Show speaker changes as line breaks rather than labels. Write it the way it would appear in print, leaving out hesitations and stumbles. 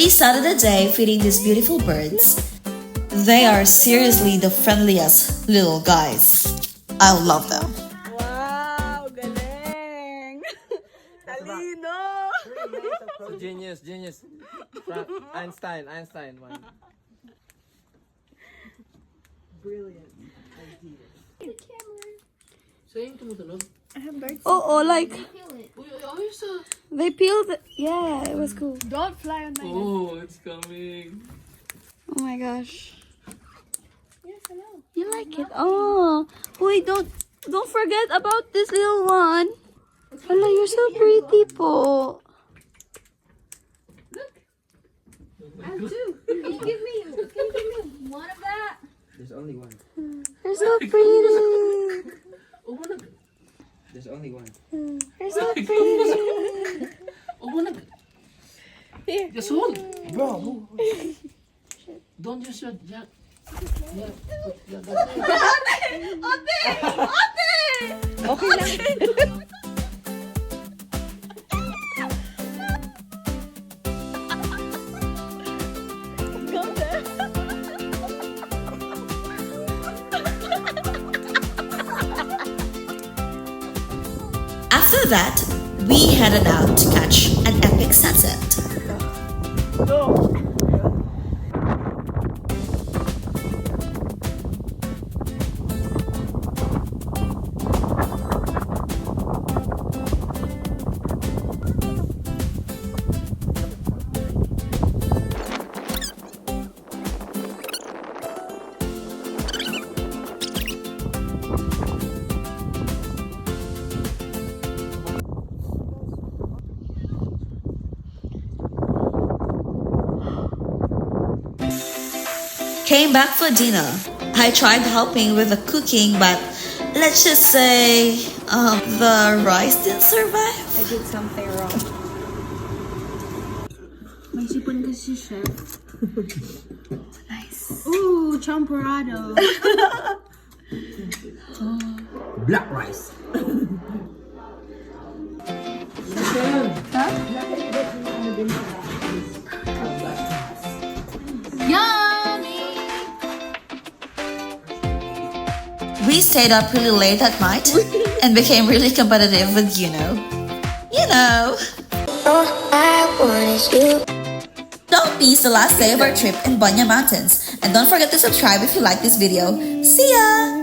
We started the day feeding these beautiful birds. They are seriously the friendliest little guys. I love them.
Wow, galing! Talino!
So genius. Einstein one.
Brilliant.
Sa'yo yung tumutunog?
Oh, like
Uy, ayos ah.
they peeled it. Yeah, it was cool.
Don't fly on my head.
Oh, it's coming.
Oh my gosh.
Yes, hello.
You like it? Oh, wait, don't forget about this little one. Hello, you're so pretty po.
I have two. Can you give me one of that?
There's only one.
You're so pretty.
Oh, there's only one.
You're so pretty.
Oh,
Here.
just hold. Bro. Don't use your jack. Yeah.
Okay lang.
After that, we headed out to catch an epic sunset. Came back for dinner. I tried helping with the cooking, but let's just say the rice didn't survive.
I did something wrong. May sipon kasi, chef.
Nice.
Ooh, champorado.
Black rice.
Yummy!
We stayed up really late at night and became really competitive with you know.
All I want is you.
Don't miss the last day of our trip in Bunya Mountains. And don't forget to subscribe if you like this video. See ya!